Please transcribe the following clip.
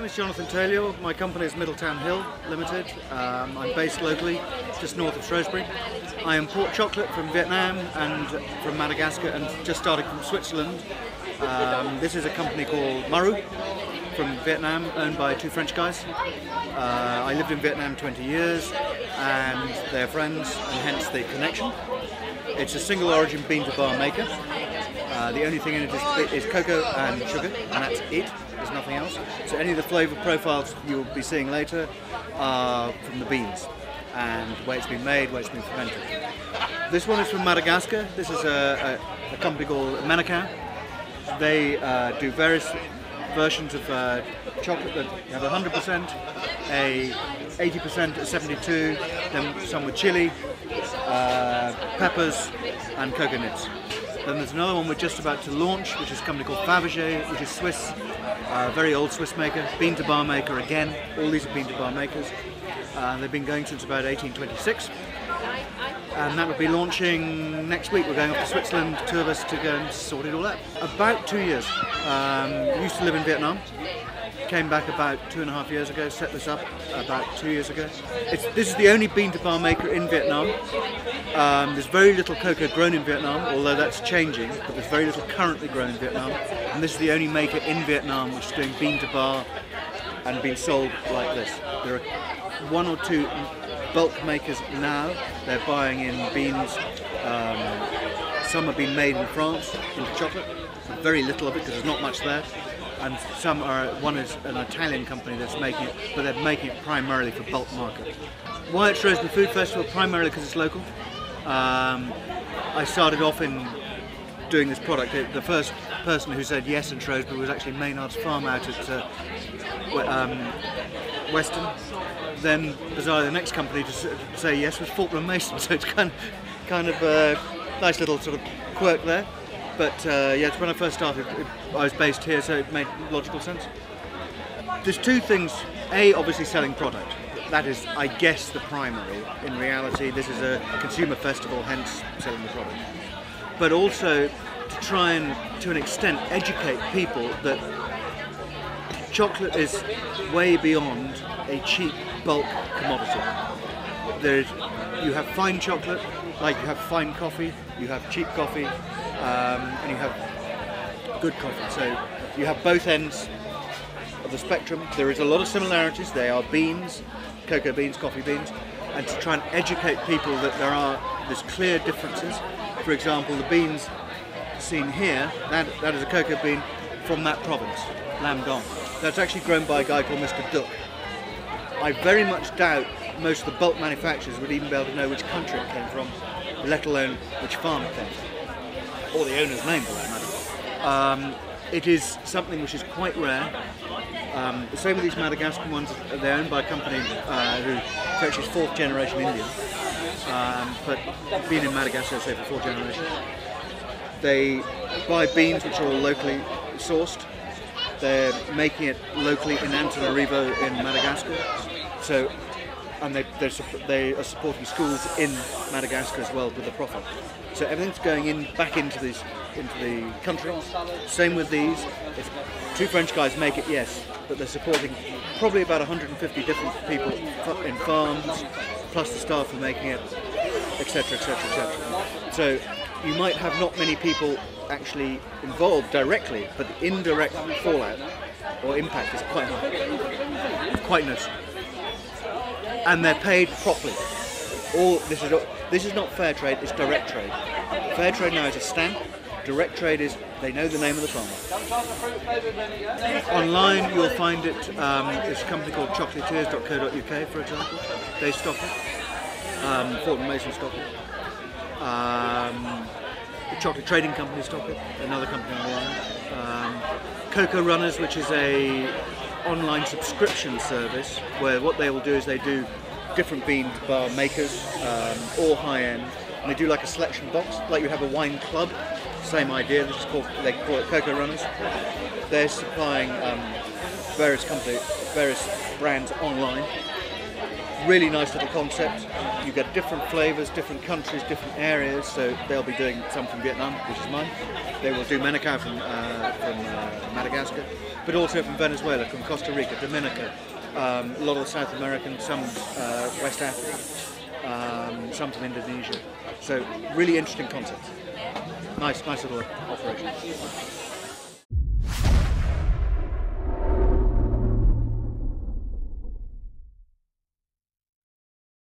is Jonathan Taylor. My company is Middletown Hill Limited. I'm based locally, just north of Shrewsbury. I import chocolate from Vietnam and from Madagascar, and just starting from Switzerland. This is a company called MAROU from Vietnam, owned by two French guys. I lived in Vietnam 20 years, and they're friends, and hence the connection. It's a single origin bean to bar maker. The only thing in it is cocoa and sugar, and that's it. There's nothing else. So any of the flavour profiles you'll be seeing later are from the beans and the way it's been made, where it's been fermented. This one is from Madagascar. This is a company called MAROU. They do various versions of chocolate that have 100%, a 80%, a 72, then some with chili, peppers and cocoa nibs. Then there's another one we're just about to launch, which is a company called Fabergé, which is Swiss, very old Swiss maker, bean to bar maker again. All these are bean to bar makers. They've been going since about 1826. And that will be launching next week. We're going off to Switzerland, two of us, to go and sort it all out. About 2 years. Used to live in Vietnam. Came back about 2.5 years ago, set this up about 2 years ago. This is the only bean to bar maker in Vietnam. There's very little cocoa grown in Vietnam, although that's changing, but there's very little currently grown in Vietnam. And this is the only maker in Vietnam which is doing bean to bar and being sold like this. There are one or two bulk makers now. They're buying in beans. Some have been made in France into chocolate, very little of it because there's not much there. And some are, one is an Italian company that's making it, but they're making it primarily for bulk market. Why at Shrewsbury Food Festival? Primarily because it's local. I started off in doing this product. The first person who said yes in Shrewsbury was actually Maynard's Farm out at Weston. Then, bizarrely, the next company to say yes was Fortnum Mason. So it's kind of a nice little sort of quirk there. But yeah, it's when I first started, I was based here, so it made logical sense. There's two things. A, obviously selling product. That is, I guess, the primary. In reality, this is a consumer festival, hence selling the product. But also to try and, to an extent, educate people that chocolate is way beyond a cheap bulk commodity. You have fine chocolate, like you have fine coffee, you have cheap coffee, and you have good coffee. So you have both ends of the spectrum. There is a lot of similarities. They are beans, cocoa beans, coffee beans, and to try and educate people that there's clear differences. For example, the beans seen here, that is a cocoa bean from that province, Lam Dong. That's actually grown by a guy called Mr. Duck. I very much doubt most of the bulk manufacturers would even be able to know which country it came from, let alone which farm it came from, or the owner's name for that matter. It is something which is quite rare. The same with these Madagascar ones. They're owned by a company who actually is fourth generation Indian, but been in Madagascar, say, for 4 generations. They buy beans which are all locally sourced. They're making it locally in Antananarivo in Madagascar. So, and they are supporting schools in Madagascar as well with the profit. So everything's going back into the country. Same with these. If 2 French guys make it, yes, but they're supporting probably about 150 different people in farms, plus the staff who are making it, etc., etc., etc. So you might have not many people actually involved directly, but the indirect fallout or impact is quite high, quite noticeable. And they're paid properly. This is not fair trade, it's direct trade. Fair trade now is a stamp. Direct trade is they know the name of the farmer. Online you'll find it. It's a company called chocolatiers.co.uk, for example. They stock it. Fortnum Mason stock it. The Chocolate Trading Company stock it. Another company online. Cocoa Runners, which is a online subscription service where what they will do is they do different bean bar makers, all high end, and they do like a selection box, like you have a wine club. Same idea. This is they call it Cocoa Runners. They're supplying various brands online, Really nice little concept. You get different flavours, different countries, different areas. So they'll be doing some from Vietnam, which is mine. They will do Menacau from Madagascar, but also from Venezuela, from Costa Rica, Dominica, a lot of South American, some West Africa, some from Indonesia. So really interesting concept. Nice little operation.